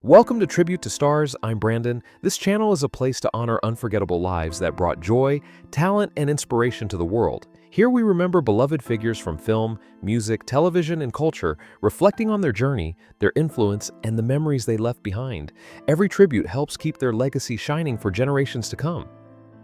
Welcome to Tribute to Stars. I'm Brandon. This channel is a place to honor unforgettable lives that brought joy, talent, and inspiration to the world. Here we remember beloved figures from film, music, television, and culture, reflecting on their journey, their influence, and the memories they left behind. Every tribute helps keep their legacy shining for generations to come.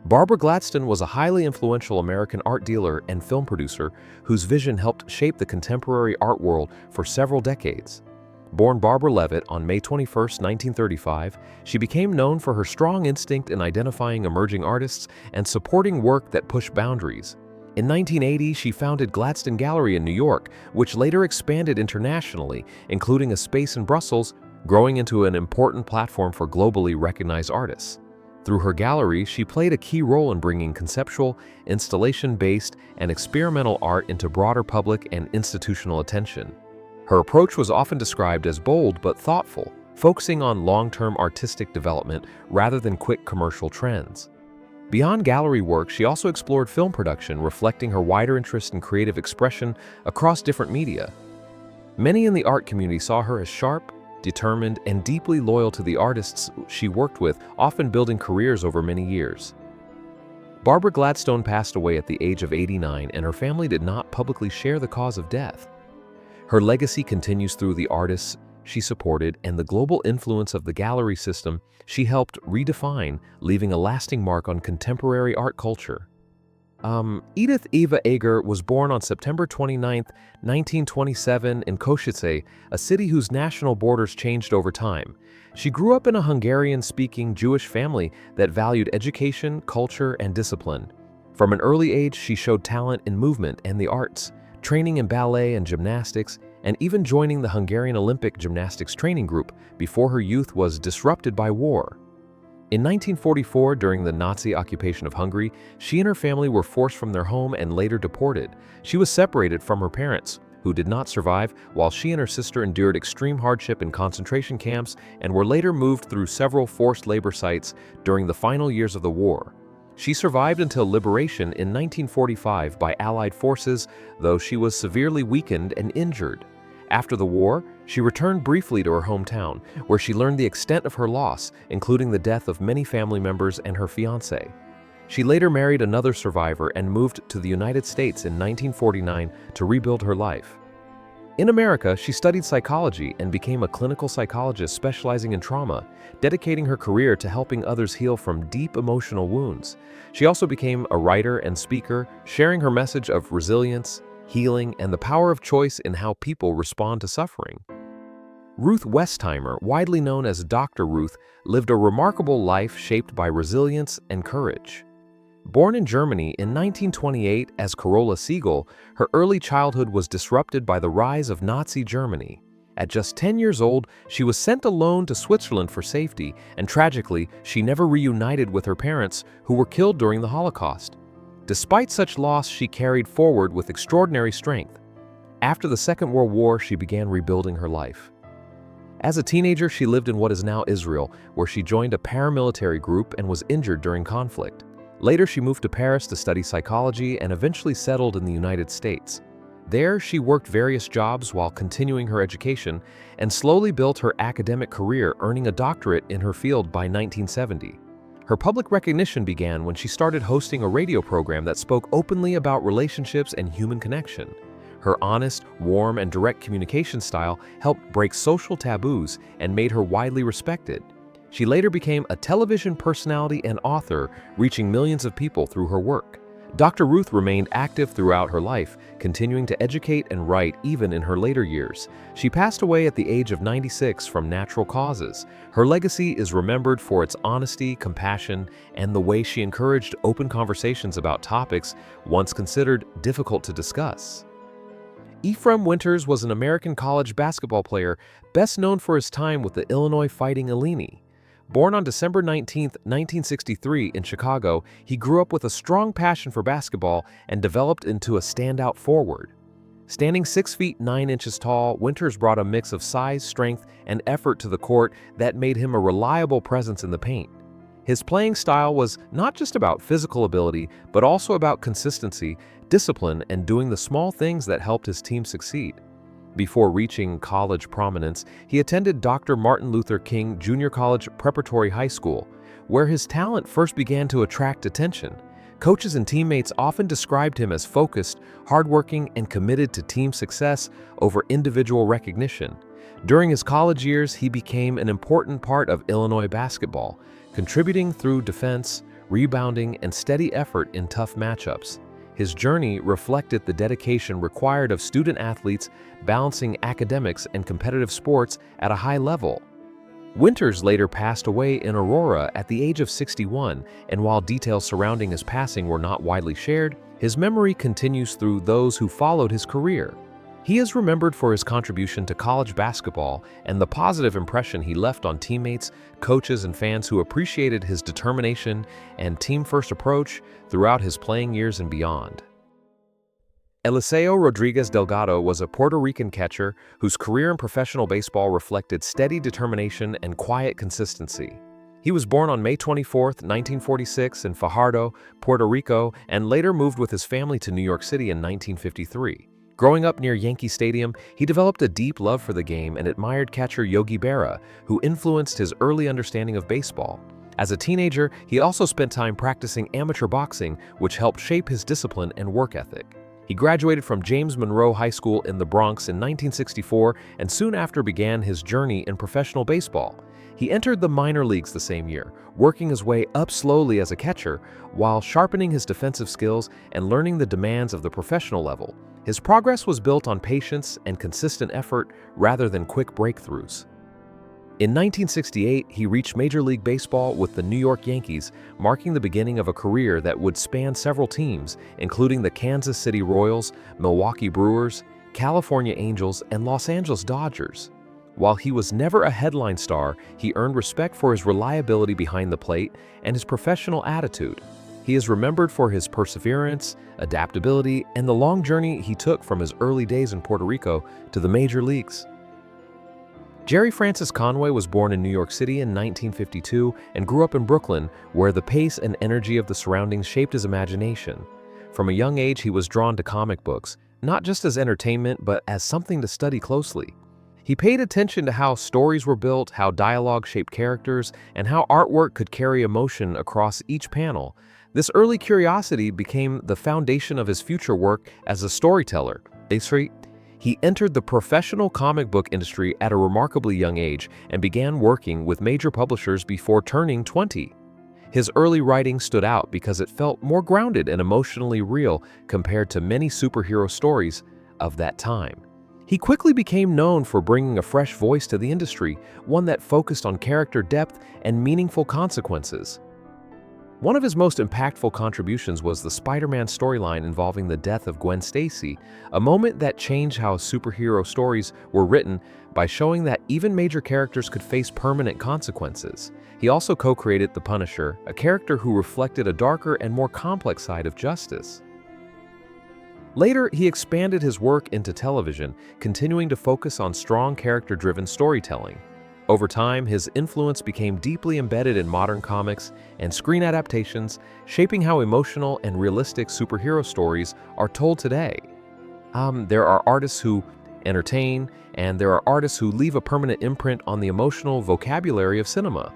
Barbara Gladstone was a highly influential American art dealer and film producer whose vision helped shape the contemporary art world for several decades. Born Barbara Levitt on May 21, 1935, she became known for her strong instinct in identifying emerging artists and supporting work that pushed boundaries. In 1980, she founded Gladstone Gallery in New York, which later expanded internationally, including a space in Brussels, growing into an important platform for globally recognized artists. Through her gallery, she played a key role in bringing conceptual, installation-based, and experimental art into broader public and institutional attention. Her approach was often described as bold but thoughtful, focusing on long-term artistic development rather than quick commercial trends. Beyond gallery work, she also explored film production, reflecting her wider interest in creative expression across different media. Many in the art community saw her as sharp, determined, and deeply loyal to the artists she worked with, often building careers over many years. Barbara Gladstone passed away at the age of 89, and her family did not publicly share the cause of death. Her legacy continues through the artists she supported and the global influence of the gallery system she helped redefine, leaving a lasting mark on contemporary art culture. Edith Eva Eger was born on September 29, 1927 in Košice, a city whose national borders changed over time. She grew up in a Hungarian-speaking Jewish family that valued education, culture, and discipline. From an early age, she showed talent in movement and the arts, training in ballet and gymnastics, and even joining the Hungarian Olympic Gymnastics Training Group before her youth was disrupted by war. In 1944, during the Nazi occupation of Hungary, she and her family were forced from their home and later deported. She was separated from her parents, who did not survive, while she and her sister endured extreme hardship in concentration camps and were later moved through several forced labor sites during the final years of the war. She survived until liberation in 1945 by Allied forces, though she was severely weakened and injured. After the war, she returned briefly to her hometown, where she learned the extent of her loss, including the death of many family members and her fiancé. She later married another survivor and moved to the United States in 1949 to rebuild her life. In America, she studied psychology and became a clinical psychologist specializing in trauma, dedicating her career to helping others heal from deep emotional wounds. She also became a writer and speaker, sharing her message of resilience, healing, and the power of choice in how people respond to suffering. Ruth Westheimer, widely known as Dr. Ruth, lived a remarkable life shaped by resilience and courage. Born in Germany in 1928 as Carola Siegel, her early childhood was disrupted by the rise of Nazi Germany. At just 10 years old, she was sent alone to Switzerland for safety, and tragically, she never reunited with her parents, who were killed during the Holocaust. Despite such loss, she carried forward with extraordinary strength. After the Second World War, she began rebuilding her life. As a teenager, she lived in what is now Israel, where she joined a paramilitary group and was injured during conflict. Later, she moved to Paris to study psychology and eventually settled in the United States. There, she worked various jobs while continuing her education and slowly built her academic career, earning a doctorate in her field by 1970. Her public recognition began when she started hosting a radio program that spoke openly about relationships and human connection. Her honest, warm, and direct communication style helped break social taboos and made her widely respected. She later became a television personality and author, reaching millions of people through her work. Dr. Ruth remained active throughout her life, continuing to educate and write even in her later years. She passed away at the age of 96 from natural causes. Her legacy is remembered for its honesty, compassion, and the way she encouraged open conversations about topics once considered difficult to discuss. Ephraim Winters was an American college basketball player, best known for his time with the Illinois Fighting Illini. Born on December 19, 1963 in Chicago, he grew up with a strong passion for basketball and developed into a standout forward. Standing 6 feet 9 inches tall, Winters brought a mix of size, strength, and effort to the court that made him a reliable presence in the paint. His playing style was not just about physical ability, but also about consistency, discipline, and doing the small things that helped his team succeed. Before reaching college prominence, he attended Dr. Martin Luther King Junior College Preparatory High School, where his talent first began to attract attention. Coaches and teammates often described him as focused, hardworking, and committed to team success over individual recognition. During his college years, he became an important part of Illinois basketball, contributing through defense, rebounding, and steady effort in tough matchups. His journey reflected the dedication required of student athletes balancing academics and competitive sports at a high level. Winters later passed away in Aurora at the age of 61, and while details surrounding his passing were not widely shared, his memory continues through those who followed his career. He is remembered for his contribution to college basketball and the positive impression he left on teammates, coaches, and fans who appreciated his determination and team-first approach throughout his playing years and beyond. Eliseo Rodriguez Delgado was a Puerto Rican catcher whose career in professional baseball reflected steady determination and quiet consistency. He was born on May 24, 1946 in Fajardo, Puerto Rico, and later moved with his family to New York City in 1953. Growing up near Yankee Stadium, he developed a deep love for the game and admired catcher Yogi Berra, who influenced his early understanding of baseball. As a teenager, he also spent time practicing amateur boxing, which helped shape his discipline and work ethic. He graduated from James Monroe High School in the Bronx in 1964 and soon after began his journey in professional baseball. He entered the minor leagues the same year, working his way up slowly as a catcher while sharpening his defensive skills and learning the demands of the professional level. His progress was built on patience and consistent effort rather than quick breakthroughs. In 1968, he reached Major League Baseball with the New York Yankees, marking the beginning of a career that would span several teams, including the Kansas City Royals, Milwaukee Brewers, California Angels, and Los Angeles Dodgers. While he was never a headline star, he earned respect for his reliability behind the plate and his professional attitude. He is remembered for his perseverance, adaptability, and the long journey he took from his early days in Puerto Rico to the major leagues. Jerry Francis Conway was born in New York City in 1952 and grew up in Brooklyn, where the pace and energy of the surroundings shaped his imagination. From a young age, he was drawn to comic books, not just as entertainment, but as something to study closely. He paid attention to how stories were built, how dialogue shaped characters, and how artwork could carry emotion across each panel. This early curiosity became the foundation of his future work as a storyteller. He entered the professional comic book industry at a remarkably young age and began working with major publishers before turning 20. His early writing stood out because it felt more grounded and emotionally real compared to many superhero stories of that time. He quickly became known for bringing a fresh voice to the industry, one that focused on character depth and meaningful consequences. One of his most impactful contributions was the Spider-Man storyline involving the death of Gwen Stacy, a moment that changed how superhero stories were written by showing that even major characters could face permanent consequences. He also co-created The Punisher, a character who reflected a darker and more complex side of justice. Later, he expanded his work into television, continuing to focus on strong character-driven storytelling. Over time, his influence became deeply embedded in modern comics and screen adaptations, shaping how emotional and realistic superhero stories are told today. There are artists who entertain, and there are artists who leave a permanent imprint on the emotional vocabulary of cinema.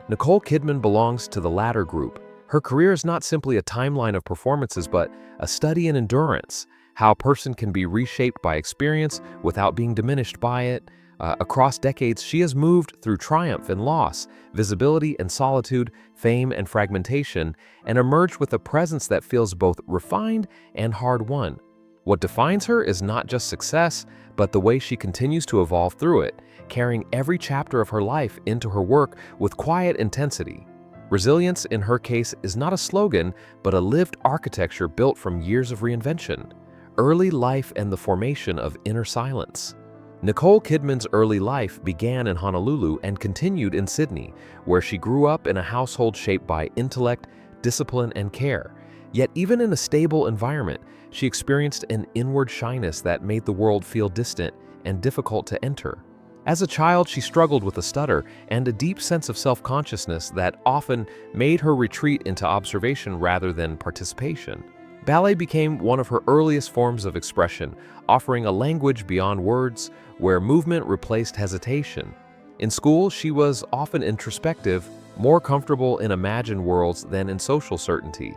Nicole Kidman belongs to the latter group. Her career is not simply a timeline of performances, but a study in endurance, how a person can be reshaped by experience without being diminished by it. Across decades, she has moved through triumph and loss, visibility and solitude, fame and fragmentation, and emerged with a presence that feels both refined and hard-won. What defines her is not just success, but the way she continues to evolve through it, carrying every chapter of her life into her work with quiet intensity. Resilience, in her case, is not a slogan, but a lived architecture built from years of reinvention, early life, and the formation of inner silence. Nicole Kidman's early life began in Honolulu and continued in Sydney, where she grew up in a household shaped by intellect, discipline, and care. Yet even in a stable environment, she experienced an inward shyness that made the world feel distant and difficult to enter. As a child, she struggled with a stutter and a deep sense of self-consciousness that often made her retreat into observation rather than participation. Ballet became one of her earliest forms of expression, offering a language beyond words where movement replaced hesitation. In school, she was often introspective, more comfortable in imagined worlds than in social certainty.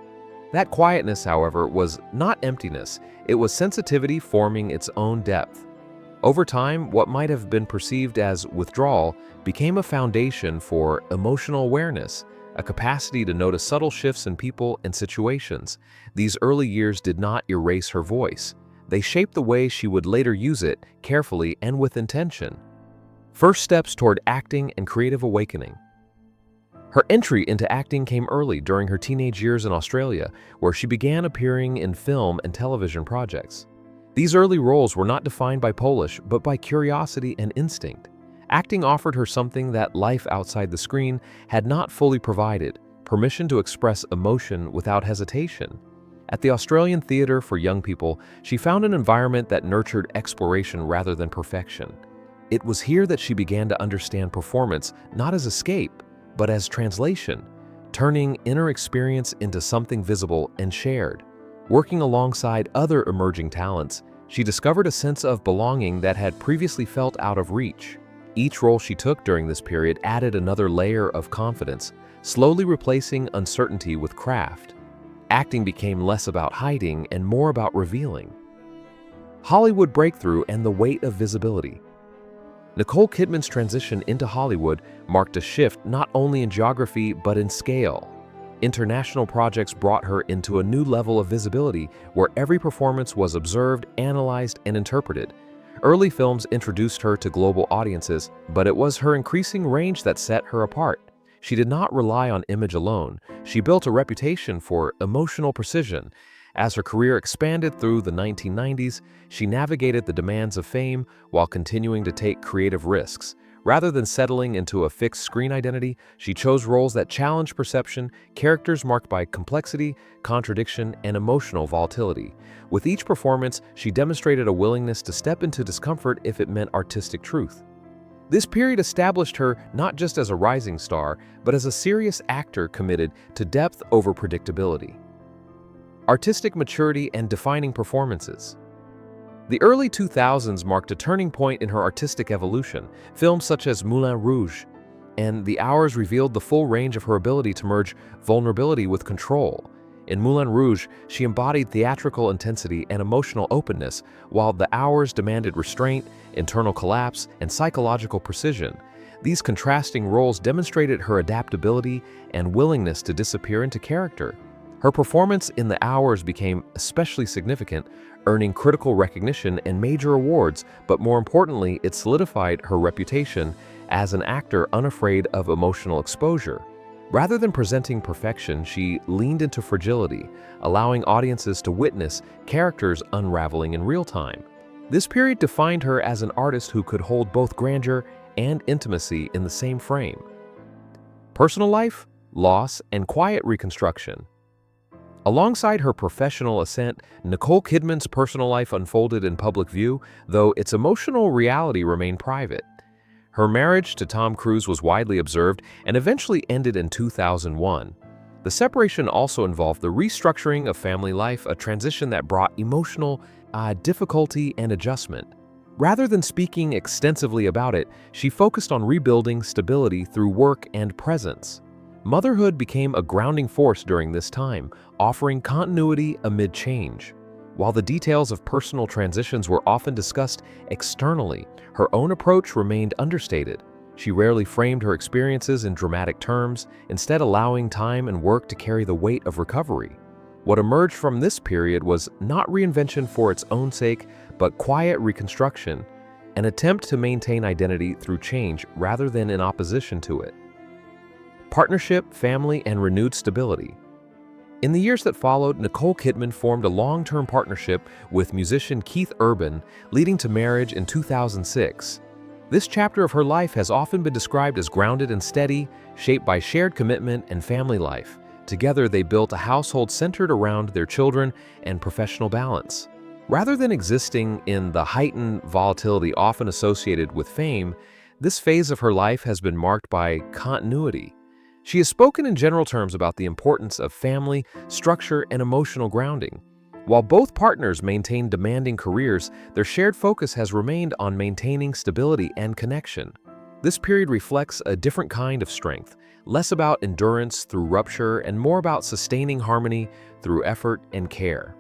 That quietness, however, was not emptiness, it was sensitivity forming its own depth. Over time, what might have been perceived as withdrawal became a foundation for emotional awareness, a capacity to notice subtle shifts in people and situations. These early years did not erase her voice. They shaped the way she would later use it, carefully and with intention. First steps toward acting and creative awakening. Her entry into acting came early during her teenage years in Australia, where she began appearing in film and television projects. These early roles were not defined by polish, but by curiosity and instinct. Acting offered her something that life outside the screen had not fully provided: permission to express emotion without hesitation. At the Australian Theatre for Young People, she found an environment that nurtured exploration rather than perfection. It was here that she began to understand performance not as escape, but as translation, turning inner experience into something visible and shared. Working alongside other emerging talents, she discovered a sense of belonging that had previously felt out of reach. Each role she took during this period added another layer of confidence, slowly replacing uncertainty with craft. Acting became less about hiding and more about revealing. Hollywood breakthrough and the weight of visibility. Nicole Kidman's transition into Hollywood marked a shift not only in geography but in scale. International projects brought her into a new level of visibility where every performance was observed, analyzed, and interpreted. Early films introduced her to global audiences, but it was her increasing range that set her apart. She did not rely on image alone. She built a reputation for emotional precision. As her career expanded through the 1990s, she navigated the demands of fame while continuing to take creative risks. Rather than settling into a fixed screen identity, she chose roles that challenged perception, characters marked by complexity, contradiction, and emotional volatility. With each performance, she demonstrated a willingness to step into discomfort if it meant artistic truth. This period established her not just as a rising star, but as a serious actor committed to depth over predictability. Artistic maturity and defining performances. The early 2000s marked a turning point in her artistic evolution. Films such as Moulin Rouge and The Hours revealed the full range of her ability to merge vulnerability with control. In Moulin Rouge, she embodied theatrical intensity and emotional openness, while The Hours demanded restraint, internal collapse, and psychological precision. These contrasting roles demonstrated her adaptability and willingness to disappear into character. Her performance in The Hours became especially significant, earning critical recognition and major awards, but more importantly, it solidified her reputation as an actor unafraid of emotional exposure. Rather than presenting perfection, she leaned into fragility, allowing audiences to witness characters unraveling in real time. This period defined her as an artist who could hold both grandeur and intimacy in the same frame. Personal life, loss, and quiet reconstruction. Alongside her professional ascent, Nicole Kidman's personal life unfolded in public view, though its emotional reality remained private. Her marriage to Tom Cruise was widely observed and eventually ended in 2001. The separation also involved the restructuring of family life, a transition that brought emotional difficulty and adjustment. Rather than speaking extensively about it, she focused on rebuilding stability through work and presence. Motherhood became a grounding force during this time, offering continuity amid change. While the details of personal transitions were often discussed externally, her own approach remained understated. She rarely framed her experiences in dramatic terms, instead allowing time and work to carry the weight of recovery. What emerged from this period was not reinvention for its own sake, but quiet reconstruction, an attempt to maintain identity through change rather than in opposition to it. Partnership, family, and renewed stability. In the years that followed, Nicole Kidman formed a long-term partnership with musician Keith Urban, leading to marriage in 2006. This chapter of her life has often been described as grounded and steady, shaped by shared commitment and family life. Together, they built a household centered around their children and professional balance. Rather than existing in the heightened volatility often associated with fame, this phase of her life has been marked by continuity. She has spoken in general terms about the importance of family, structure, and emotional grounding. While both partners maintained demanding careers, their shared focus has remained on maintaining stability and connection. This period reflects a different kind of strength, less about endurance through rupture and more about sustaining harmony through effort and care.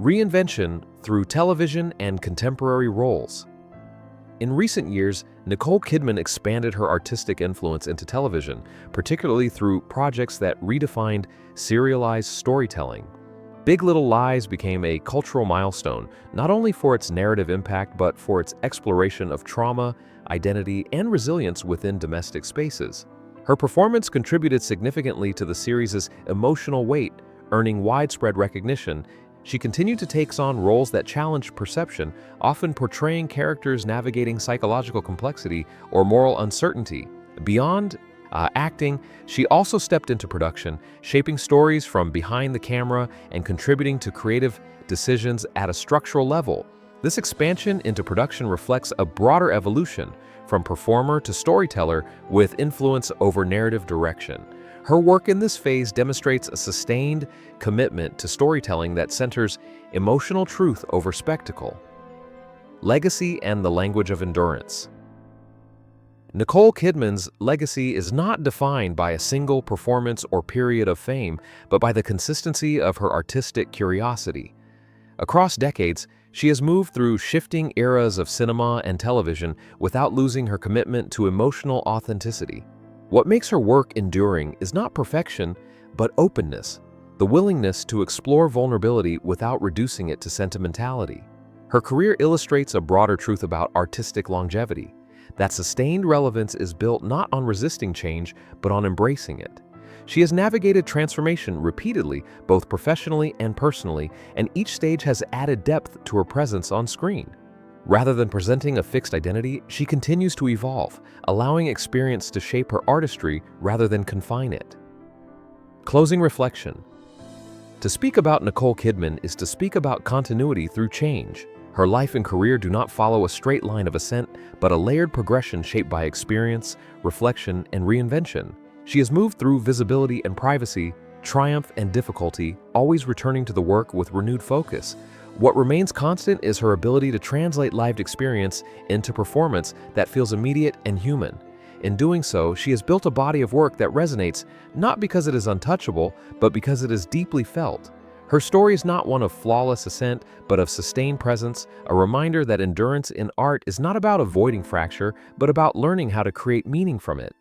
Reinvention through television and contemporary roles. In recent years, Nicole Kidman expanded her artistic influence into television, particularly through projects that redefined serialized storytelling. Big Little Lies became a cultural milestone, not only for its narrative impact but for its exploration of trauma, identity, and resilience within domestic spaces. Her performance contributed significantly to the series' emotional weight, earning widespread recognition. She continued to take on roles that challenged perception, often portraying characters navigating psychological complexity or moral uncertainty. Beyond acting, she also stepped into production, shaping stories from behind the camera and contributing to creative decisions at a structural level. This expansion into production reflects a broader evolution from performer to storyteller with influence over narrative direction. Her work in this phase demonstrates a sustained commitment to storytelling that centers emotional truth over spectacle. Legacy and the language of endurance. Nicole Kidman's legacy is not defined by a single performance or period of fame, but by the consistency of her artistic curiosity. Across decades, she has moved through shifting eras of cinema and television without losing her commitment to emotional authenticity. What makes her work enduring is not perfection, but openness, the willingness to explore vulnerability without reducing it to sentimentality. Her career illustrates a broader truth about artistic longevity, that sustained relevance is built not on resisting change, but on embracing it. She has navigated transformation repeatedly, both professionally and personally, and each stage has added depth to her presence on screen. Rather than presenting a fixed identity, she continues to evolve, allowing experience to shape her artistry rather than confine it. Closing reflection. To speak about Nicole Kidman is to speak about continuity through change. Her life and career do not follow a straight line of ascent, but a layered progression shaped by experience, reflection, and reinvention. She has moved through visibility and privacy, triumph and difficulty, always returning to the work with renewed focus. What remains constant is her ability to translate lived experience into performance that feels immediate and human. In doing so, she has built a body of work that resonates not because it is untouchable, but because it is deeply felt. Her story is not one of flawless ascent, but of sustained presence, a reminder that endurance in art is not about avoiding fracture, but about learning how to create meaning from it.